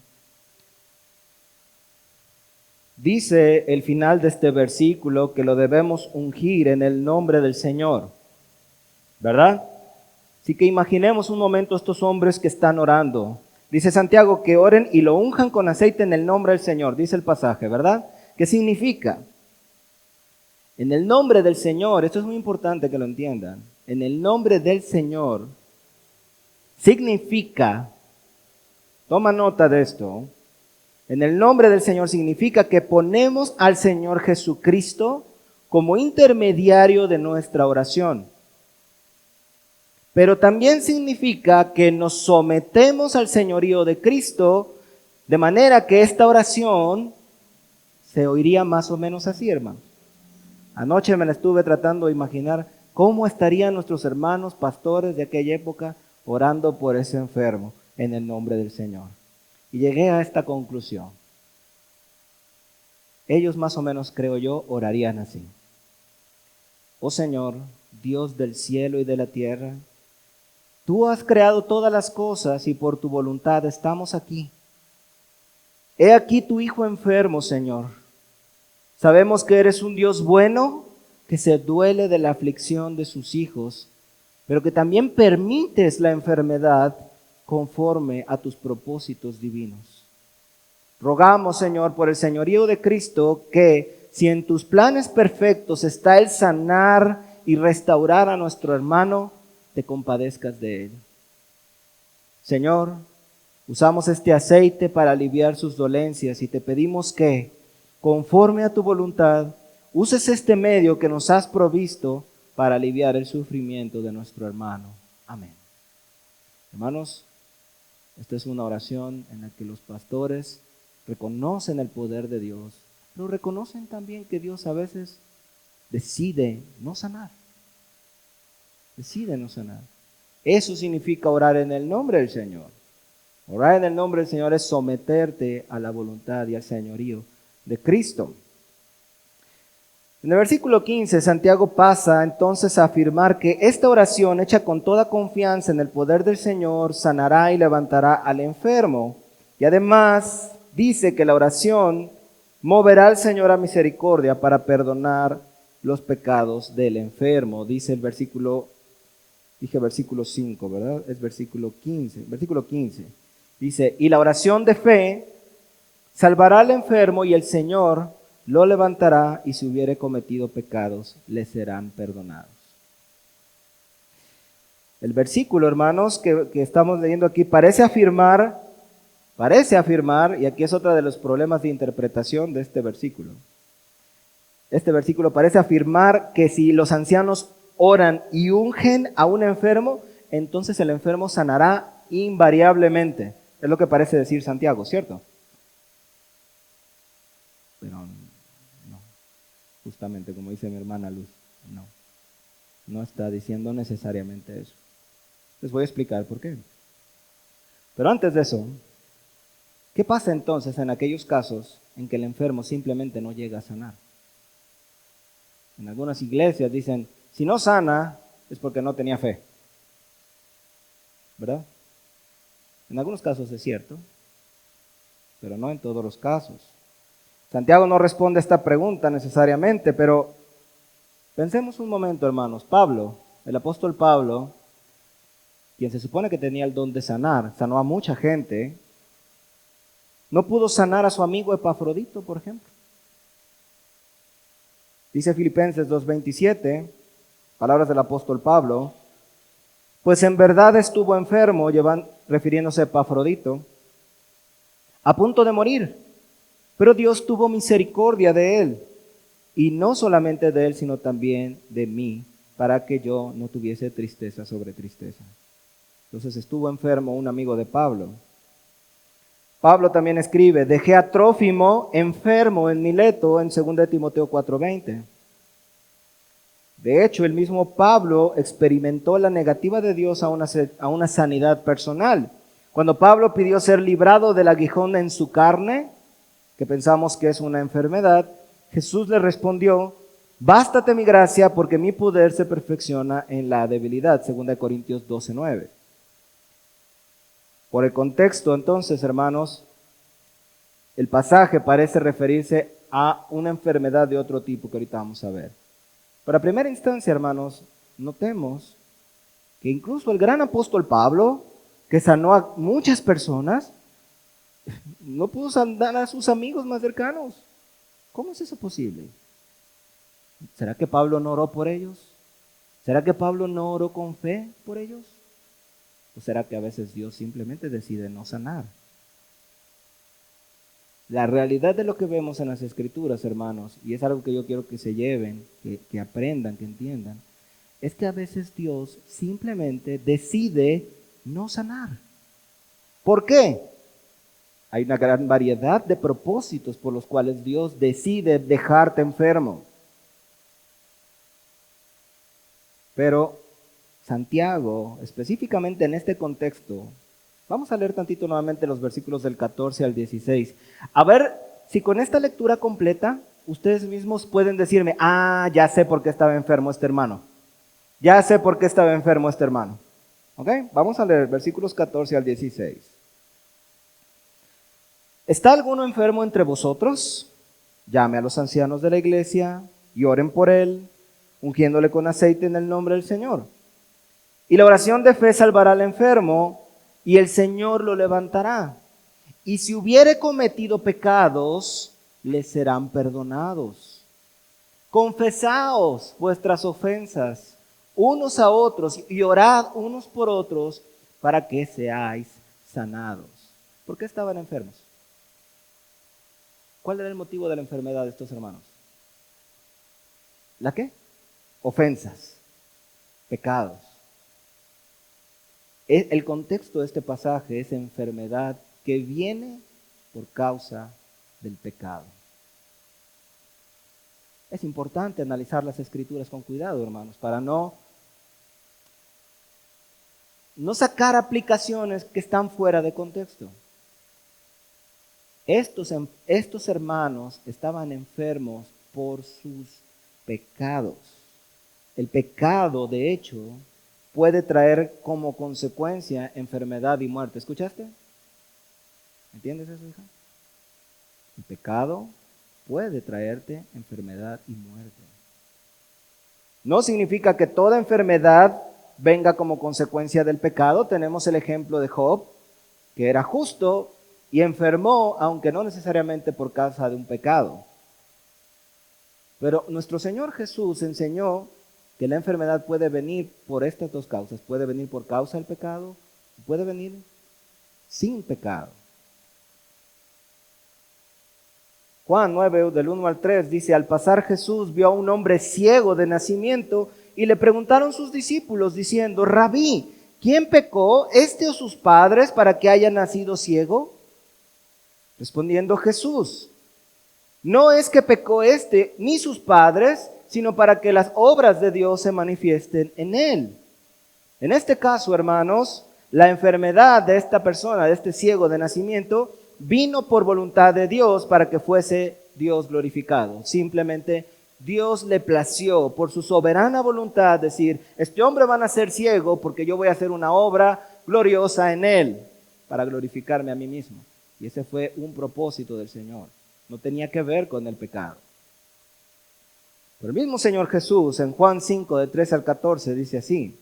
Dice el final de este versículo que lo debemos ungir en el nombre del Señor, ¿verdad? Así que imaginemos un momento estos hombres que están orando. Dice Santiago que oren y lo unjan con aceite en el nombre del Señor, dice el pasaje, ¿verdad? ¿Qué significa? En el nombre del Señor, esto es muy importante que lo entiendan, en el nombre del Señor significa, toma nota de esto, en el nombre del Señor significa que ponemos al Señor Jesucristo como intermediario de nuestra oración. Pero también significa que nos sometemos al señorío de Cristo, de manera que esta oración se oiría más o menos así, hermanos. Anoche me la estuve tratando de imaginar cómo estarían nuestros hermanos pastores de aquella época orando por ese enfermo en el nombre del Señor. Y llegué a esta conclusión. Ellos más o menos, creo yo, orarían así. Oh Señor, Dios del cielo y de la tierra, tú has creado todas las cosas y por tu voluntad estamos aquí. He aquí tu hijo enfermo, Señor. Sabemos que eres un Dios bueno, que se duele de la aflicción de sus hijos, pero que también permites la enfermedad conforme a tus propósitos divinos. Rogamos, Señor, por el señorío de Cristo, que si en tus planes perfectos está el sanar y restaurar a nuestro hermano, te compadezcas de él. Señor, usamos este aceite para aliviar sus dolencias y te pedimos que, conforme a tu voluntad, uses este medio que nos has provisto para aliviar el sufrimiento de nuestro hermano. Amén. Hermanos, esta es una oración en la que los pastores reconocen el poder de Dios, pero reconocen también que Dios a veces decide no sanar. Decide no sanar. Eso significa orar en el nombre del Señor. Orar en el nombre del Señor es someterte a la voluntad y al señorío de Cristo. En el versículo 15, Santiago pasa entonces a afirmar que esta oración hecha con toda confianza en el poder del Señor sanará y levantará al enfermo. Y además dice que la oración moverá al Señor a misericordia para perdonar los pecados del enfermo. Dice el versículo, dije versículo 5, ¿verdad? Es versículo 15. Versículo 15 dice, y la oración de fe salvará al enfermo y el Señor lo levantará y si hubiere cometido pecados, le serán perdonados. El versículo, hermanos, que estamos leyendo aquí parece afirmar, y aquí es otro de los problemas de interpretación de este versículo. Este versículo parece afirmar que si los ancianos oran y ungen a un enfermo, entonces el enfermo sanará invariablemente. Es lo que parece decir Santiago, ¿cierto? Pero no, justamente como dice mi hermana Luz, no está diciendo necesariamente eso. Les voy a explicar por qué. Pero antes de eso, ¿qué pasa entonces en aquellos casos en que el enfermo simplemente no llega a sanar? En algunas iglesias dicen, si no sana es porque no tenía fe, ¿verdad? En algunos casos es cierto, pero no en todos los casos. Santiago no responde a esta pregunta necesariamente, pero pensemos un momento, hermanos. Pablo, el apóstol Pablo, quien se supone que tenía el don de sanar, sanó a mucha gente, no pudo sanar a su amigo Epafrodito, por ejemplo. Dice Filipenses 2:27, palabras del apóstol Pablo, pues en verdad estuvo enfermo, refiriéndose a Epafrodito, a punto de morir, pero Dios tuvo misericordia de él, y no solamente de él, sino también de mí, para que yo no tuviese tristeza sobre tristeza. Entonces estuvo enfermo un amigo de Pablo. Pablo también escribe, dejé a Trófimo enfermo en Mileto en 2 Timoteo 4:20. De hecho, el mismo Pablo experimentó la negativa de Dios a una sanidad personal. Cuando Pablo pidió ser librado del aguijón en su carne, que pensamos que es una enfermedad, Jesús le respondió: bástate mi gracia, porque mi poder se perfecciona en la debilidad. 2 Corintios 12:9. Por el contexto, entonces, hermanos, el pasaje parece referirse a una enfermedad de otro tipo que ahorita vamos a ver. Pero a primera instancia, hermanos, notemos que incluso el gran apóstol Pablo, que sanó a muchas personas, no pudo sanar a sus amigos más cercanos. ¿Cómo es eso posible? ¿Será que Pablo no oró por ellos? ¿Será que Pablo no oró con fe por ellos? ¿O será que a veces Dios simplemente decide no sanar? La realidad de lo que vemos en las Escrituras, hermanos, y es algo que yo quiero que se lleven, que aprendan, que entiendan, es que a veces Dios simplemente decide no sanar. ¿Por qué? Hay una gran variedad de propósitos por los cuales Dios decide dejarte enfermo. Pero Santiago, específicamente en este contexto, vamos a leer tantito nuevamente los versículos del 14 al 16. A ver si con esta lectura completa ustedes mismos pueden decirme: ya sé por qué estaba enfermo este hermano. Ya sé por qué estaba enfermo este hermano. ¿Ok? Vamos a leer versículos 14 al 16. ¿Está alguno enfermo entre vosotros? Llame a los ancianos de la iglesia y oren por él, ungiéndole con aceite en el nombre del Señor. Y la oración de fe salvará al enfermo, y el Señor lo levantará. Y si hubiere cometido pecados, le serán perdonados. Confesaos vuestras ofensas unos a otros y orad unos por otros para que seáis sanados. ¿Por qué estaban enfermos? ¿Cuál era el motivo de la enfermedad de estos hermanos? ¿La qué? Ofensas, pecados. El contexto de este pasaje es enfermedad que viene por causa del pecado. Es importante analizar las Escrituras con cuidado, hermanos, para no sacar aplicaciones que están fuera de contexto. Estos hermanos estaban enfermos por sus pecados. El pecado, de hecho, puede traer como consecuencia enfermedad y muerte. ¿Escuchaste? ¿Entiendes eso, hija? El pecado puede traerte enfermedad y muerte. No significa que toda enfermedad venga como consecuencia del pecado. Tenemos el ejemplo de Job, que era justo y enfermó, aunque no necesariamente por causa de un pecado. Pero nuestro Señor Jesús enseñó que la enfermedad puede venir por estas dos causas. Puede venir por causa del pecado, puede venir sin pecado. Juan 9, del 1 al 3 dice: al pasar Jesús vio a un hombre ciego de nacimiento y le preguntaron sus discípulos diciendo: Rabí, ¿quién pecó, este o sus padres, para que haya nacido ciego? Respondiendo Jesús: no es que pecó este ni sus padres, sino para que las obras de Dios se manifiesten en él. En este caso, hermanos, la enfermedad de esta persona, de este ciego de nacimiento, vino por voluntad de Dios para que fuese Dios glorificado. Simplemente Dios le plació por su soberana voluntad decir: este hombre va a nacer ciego porque yo voy a hacer una obra gloriosa en él para glorificarme a mí mismo. Y ese fue un propósito del Señor. No tenía que ver con el pecado. Pero el mismo Señor Jesús en Juan 5, de 13 al 14 dice así: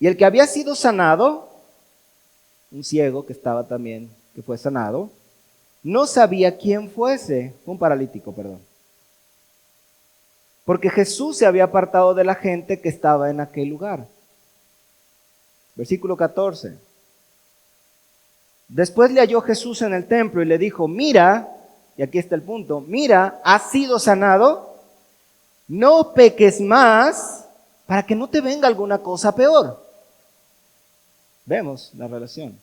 y el que había sido sanado, un ciego que estaba también, que fue sanado, no sabía quién fuese, un paralítico, perdón. Porque Jesús se había apartado de la gente que estaba en aquel lugar. Versículo 14. Después le halló Jesús en el templo y le dijo: mira, y aquí está el punto, mira, has sido sanado, no peques más para que no te venga alguna cosa peor. Vemos la relación.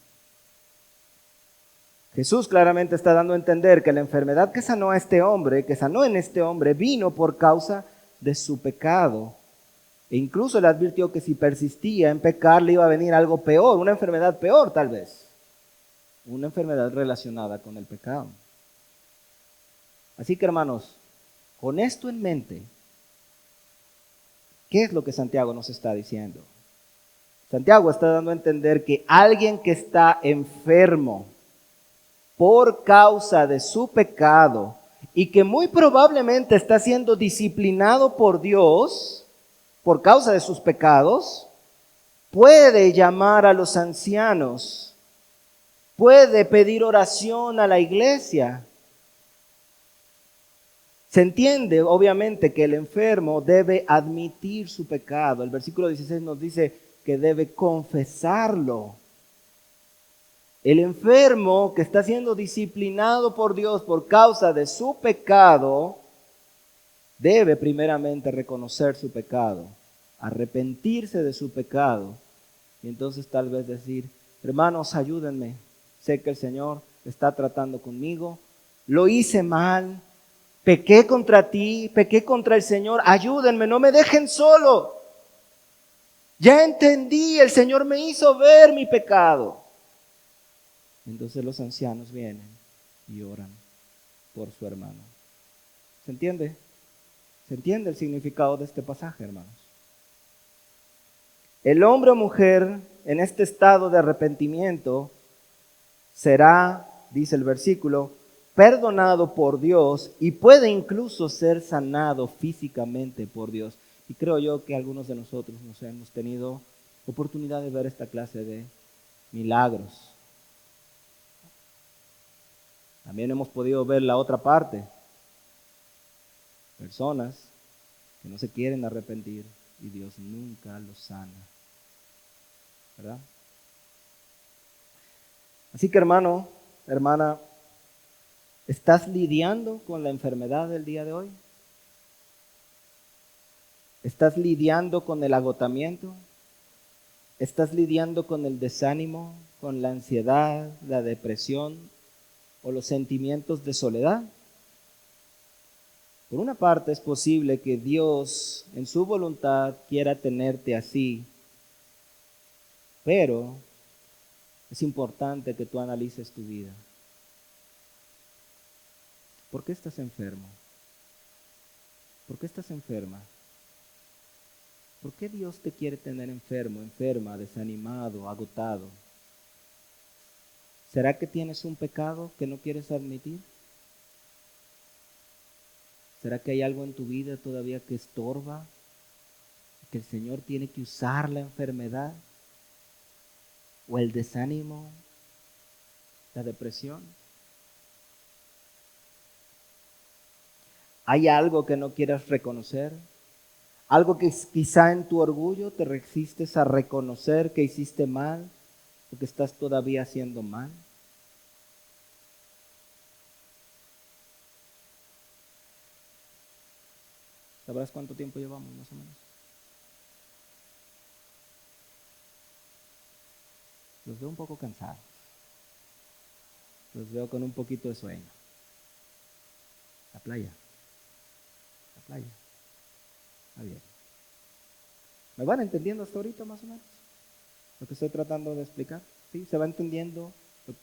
Jesús claramente está dando a entender que la enfermedad que sanó a este hombre, que sanó en este hombre, vino por causa de su pecado. E incluso le advirtió que si persistía en pecar le iba a venir algo peor, una enfermedad peor tal vez. Una enfermedad relacionada con el pecado. Así que hermanos, con esto en mente, ¿qué es lo que Santiago nos está diciendo? Santiago está dando a entender que alguien que está enfermo por causa de su pecado y que muy probablemente está siendo disciplinado por Dios por causa de sus pecados, puede llamar a los ancianos, puede pedir oración a la iglesia. Se entiende, obviamente, que el enfermo debe admitir su pecado. El versículo 16 nos dice que debe confesarlo. El enfermo que está siendo disciplinado por Dios por causa de su pecado, debe primeramente reconocer su pecado, arrepentirse de su pecado y entonces tal vez decir, hermanos, ayúdenme. Sé que el Señor está tratando conmigo, lo hice mal, pequé contra ti, pequé contra el Señor, ayúdenme, no me dejen solo. Ya entendí, el Señor me hizo ver mi pecado. Entonces los ancianos vienen y oran por su hermano. ¿Se entiende? ¿Se entiende el significado de este pasaje, hermanos? El hombre o mujer en este estado de arrepentimiento será, dice el versículo, perdonado por Dios y puede incluso ser sanado físicamente por Dios. Y creo yo que algunos de nosotros nos hemos tenido oportunidad de ver esta clase de milagros. También hemos podido ver la otra parte. Personas que no se quieren arrepentir y Dios nunca los sana. ¿Verdad? Así que hermano, hermana, ¿estás lidiando con la enfermedad del día de hoy? ¿Estás lidiando con el agotamiento? ¿Estás lidiando con el desánimo, con la ansiedad, la depresión o los sentimientos de soledad? Por una parte es posible que Dios en su voluntad quiera tenerte así, pero es importante que tú analices tu vida. ¿Por qué estás enfermo? ¿Por qué estás enferma? ¿Por qué Dios te quiere tener enfermo, enferma, desanimado, agotado? ¿Será que tienes un pecado que no quieres admitir? ¿Será que hay algo en tu vida todavía que estorba? ¿Que el Señor tiene que usar la enfermedad? ¿O el desánimo? ¿La depresión? ¿Hay algo que no quieras reconocer? ¿Algo que quizá en tu orgullo te resistes a reconocer que hiciste mal o que estás todavía haciendo mal? ¿Sabrás cuánto tiempo llevamos más o menos? Los veo un poco cansados. Los veo con un poquito de sueño. La playa. La playa. Está bien. ¿Me van entendiendo hasta ahorita más o menos? Lo que estoy tratando de explicar. ¿Sí? ¿Se va entendiendo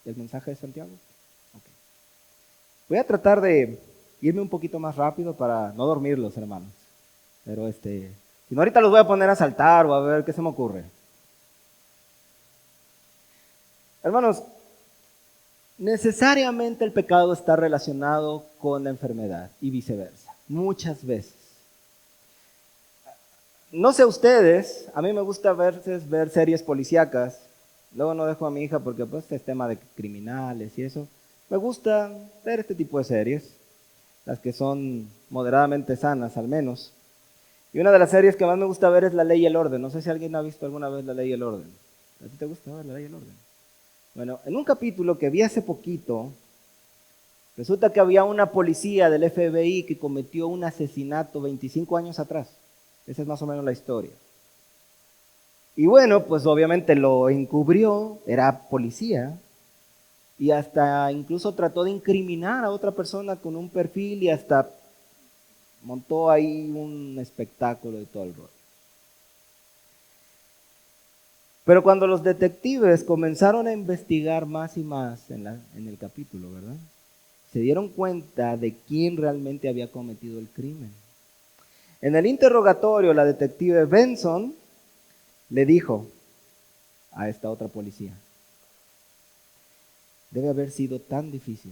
el mensaje de Santiago? Okay. Voy a tratar de irme un poquito más rápido para no dormirlos, hermanos. Pero si no, ahorita los voy a poner a saltar o a ver qué se me ocurre. Hermanos, necesariamente el pecado está relacionado con la enfermedad y viceversa, muchas veces. No sé ustedes, a mí me gusta ver series policíacas. Luego no dejo a mi hija porque pues es tema de criminales y eso. Me gusta ver este tipo de series, las que son moderadamente sanas al menos. Y una de las series que más me gusta ver es La Ley y el Orden. No sé si alguien ha visto alguna vez La Ley y el Orden. ¿A ti te gusta ver La Ley y el Orden? Bueno, en un capítulo que vi hace poquito, resulta que había una policía del FBI que cometió un asesinato 25 años atrás. Esa es más o menos la historia. Y bueno, pues obviamente lo encubrió, era policía, y hasta incluso trató de incriminar a otra persona con un perfil y hasta montó ahí un espectáculo de todo el rollo. Pero cuando los detectives comenzaron a investigar más y más en el capítulo, ¿verdad? Se dieron cuenta de quién realmente había cometido el crimen. En el interrogatorio, la detective Benson le dijo a esta otra policía: debe haber sido tan difícil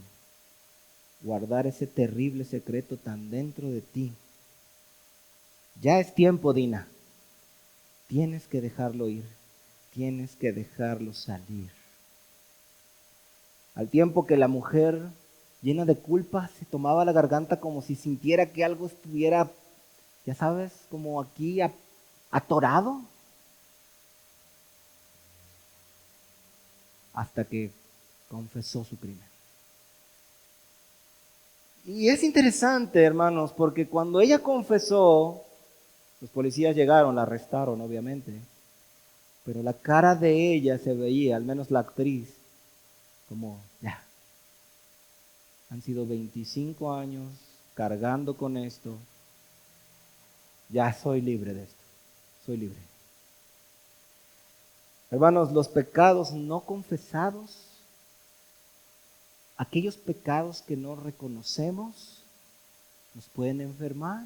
guardar ese terrible secreto tan dentro de ti. Ya es tiempo, Dina. Tienes que dejarlo ir. Tienes que dejarlo salir. Al tiempo que la mujer, llena de culpa, se tomaba la garganta como si sintiera que algo estuviera, ya sabes, como aquí atorado. Hasta que confesó su crimen. Y es interesante, hermanos, porque cuando ella confesó, los policías llegaron, la arrestaron, obviamente, pero la cara de ella se veía, al menos la actriz, como, ya, han sido 25 años cargando con esto, ya soy libre de esto, soy libre. Hermanos, los pecados no confesados, aquellos pecados que no reconocemos, nos pueden enfermar.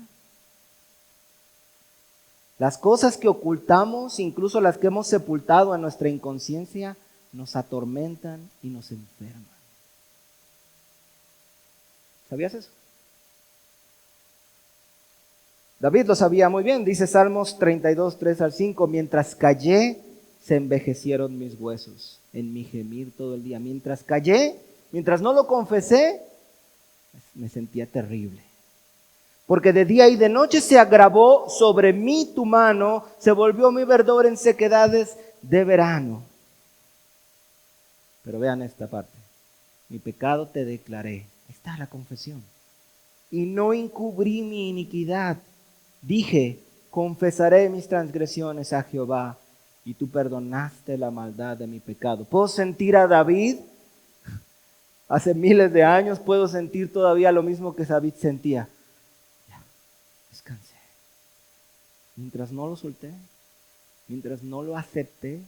Las cosas que ocultamos, incluso las que hemos sepultado en nuestra inconsciencia, nos atormentan y nos enferman. ¿Sabías eso? David lo sabía muy bien, dice Salmos 32, 3 al 5, mientras callé, se envejecieron mis huesos en mi gemir todo el día. Mientras callé, mientras no lo confesé, me sentía terrible. Porque de día y de noche se agravó sobre mí tu mano, se volvió mi verdor en sequedades de verano. Pero vean esta parte. Mi pecado te declaré. Ahí está la confesión. Y no encubrí mi iniquidad. Dije, confesaré mis transgresiones a Jehová, y tú perdonaste la maldad de mi pecado. Puedo sentir a David hace miles de años, puedo sentir todavía lo mismo que David sentía. Ya, descansé. Mientras no lo solté, mientras no lo acepté,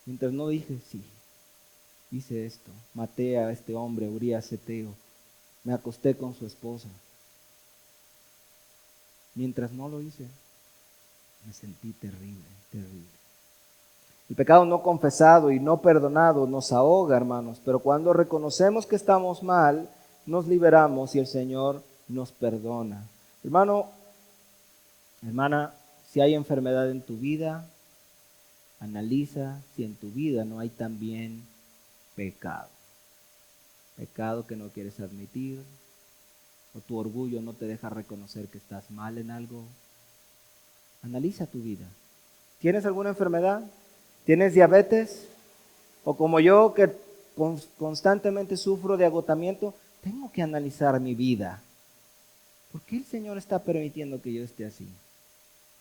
mientras no dije, sí, hice esto, maté a este hombre, Urías Eteo, me acosté con su esposa. Mientras no lo hice, me sentí terrible, terrible. El pecado no confesado y no perdonado nos ahoga, hermanos, pero cuando reconocemos que estamos mal, nos liberamos y el Señor nos perdona. Hermano, hermana, si hay enfermedad en tu vida, analiza si en tu vida no hay también pecado. Pecado que no quieres admitir, o tu orgullo no te deja reconocer que estás mal en algo. Analiza tu vida. ¿Tienes alguna enfermedad? ¿Tienes diabetes? O como yo, que constantemente sufro de agotamiento, tengo que analizar mi vida. ¿Por qué el Señor está permitiendo que yo esté así?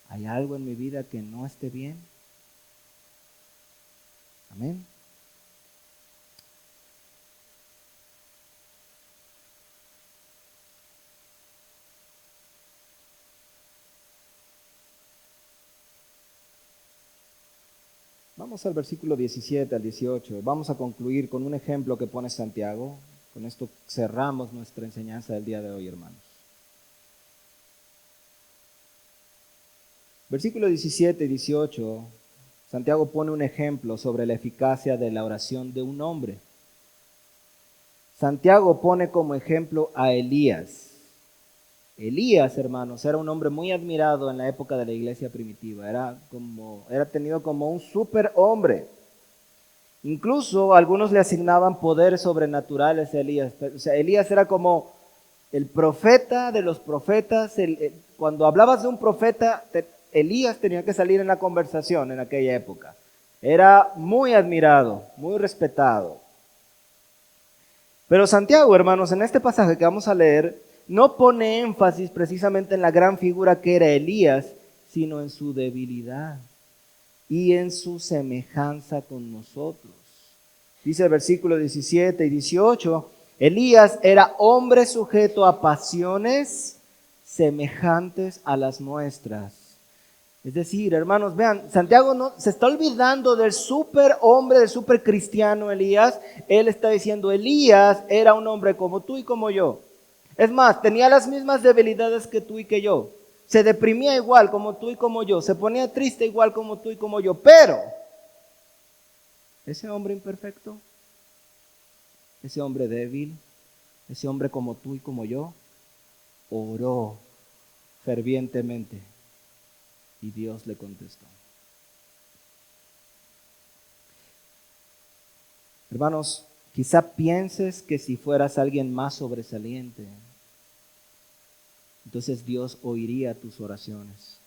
¿Hay algo en mi vida que no esté bien? Amén. Vamos al versículo 17 al 18. Vamos a concluir con un ejemplo que pone Santiago. Con esto cerramos nuestra enseñanza del día de hoy, hermanos. Versículo 17 y 18, Santiago pone un ejemplo sobre la eficacia de la oración de un hombre. Santiago pone como ejemplo a Elías. Elías, hermanos, era un hombre muy admirado en la época de la iglesia primitiva. Era tenido como un superhombre. Incluso algunos le asignaban poderes sobrenaturales a Elías. O sea, Elías era como el profeta de los profetas. Cuando hablabas de un profeta, Elías tenía que salir en la conversación en aquella época. Era muy admirado, muy respetado. Pero Santiago, hermanos, en este pasaje que vamos a leer, no pone énfasis precisamente en la gran figura que era Elías, sino en su debilidad y en su semejanza con nosotros. Dice el versículo 17 y 18, Elías era hombre sujeto a pasiones semejantes a las nuestras, Es decir, hermanos, vean, Santiago no, se está olvidando del super hombre, del super cristiano Elías. Él está diciendo, Elías era un hombre como tú y como yo. Es más, tenía las mismas debilidades que tú y que yo. Se deprimía igual como tú y como yo. Se ponía triste igual como tú y como yo. Pero ese hombre imperfecto, ese hombre débil, ese hombre como tú y como yo, oró fervientemente y Dios le contestó. Hermanos, quizá pienses que si fueras alguien más sobresaliente, entonces Dios oiría tus oraciones.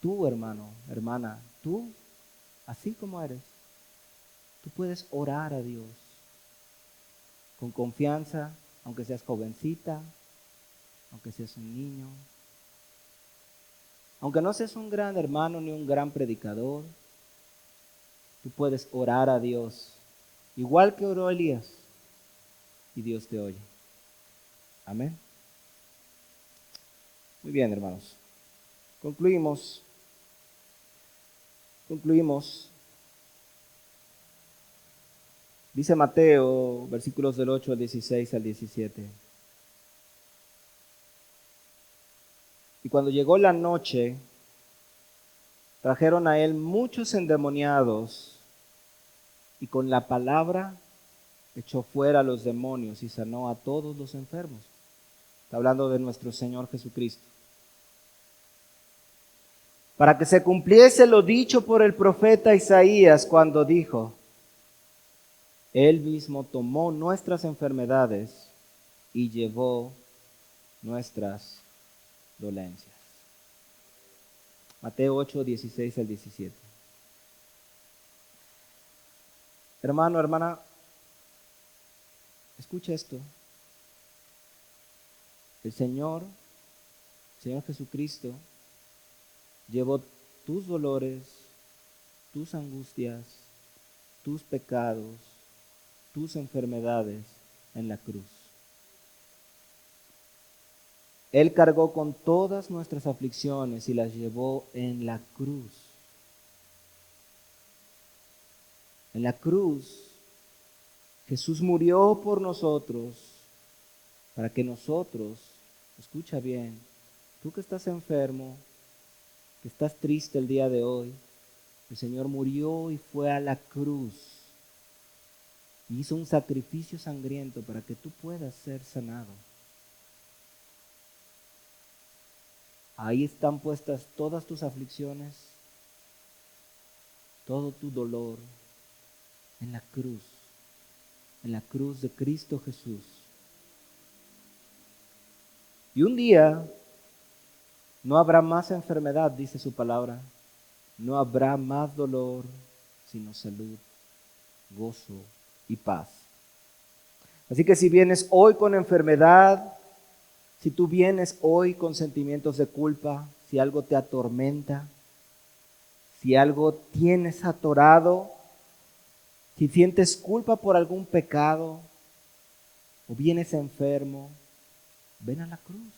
Tú, hermano, hermana, tú, así como eres, tú puedes orar a Dios con confianza, aunque seas jovencita, aunque seas un niño, aunque no seas un gran hermano ni un gran predicador, tú puedes orar a Dios, igual que oró Elías, y Dios te oye. Amén. Muy bien, hermanos. Concluimos. Dice Mateo, versículos del 8 al 16 al 17. Y cuando llegó la noche, trajeron a él muchos endemoniados, y con la palabra echó fuera a los demonios y sanó a todos los enfermos. Está hablando de nuestro Señor Jesucristo. Para que se cumpliese lo dicho por el profeta Isaías cuando dijo, Él mismo tomó nuestras enfermedades y llevó nuestras dolencias. Mateo 8, 16 al 17. Hermano, hermana, escucha esto. El Señor Jesucristo, llevó tus dolores, tus angustias, tus pecados, tus enfermedades en la cruz. Él cargó con todas nuestras aflicciones y las llevó en la cruz. En la cruz, Jesús murió por nosotros para que nosotros, escucha bien, tú que estás enfermo, que estás triste el día de hoy, el Señor murió y fue a la cruz. Hizo un sacrificio sangriento para que tú puedas ser sanado. Ahí están puestas todas tus aflicciones, todo tu dolor, en la cruz de Cristo Jesús. Y un día no habrá más enfermedad, dice su palabra, no habrá más dolor, sino salud, gozo y paz. Así que si vienes hoy con enfermedad, si tú vienes hoy con sentimientos de culpa, si algo te atormenta, si algo tienes atorado, si sientes culpa por algún pecado o vienes enfermo, ven a la cruz.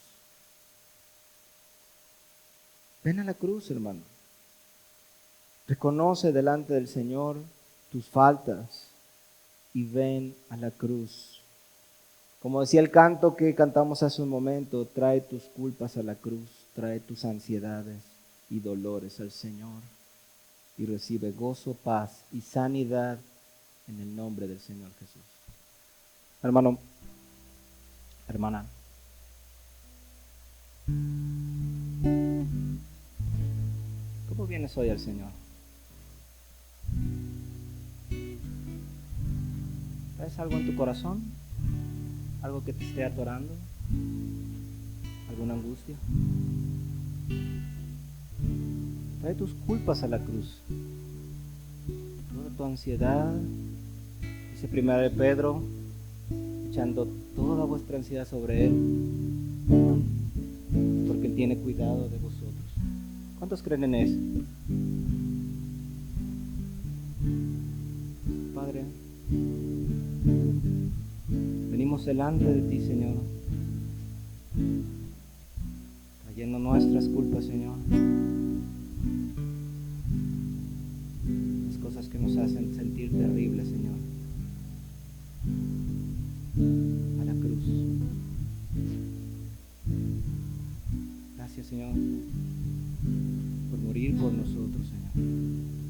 Ven a la cruz, hermano. Reconoce delante del Señor tus faltas y ven a la cruz. Como decía el canto que cantamos hace un momento, trae tus culpas a la cruz, trae tus ansiedades y dolores al Señor y recibe gozo, paz y sanidad en el nombre del Señor Jesús. Hermano, hermana, ¿cómo vienes hoy al Señor? ¿Traes algo en tu corazón? ¿Algo que te esté atorando? ¿Alguna angustia? Trae tus culpas a la cruz. Toda tu ansiedad, dice 1 de Pedro, echando toda vuestra ansiedad sobre Él, porque Él tiene cuidado de vosotros. ¿Cuántos creen en eso? Padre, venimos delante de ti, Señor, trayendo nuestras culpas, Señor. Las cosas que nos hacen sentir terribles, Señor. A la cruz. Gracias, Señor, por morir por nosotros, Señor.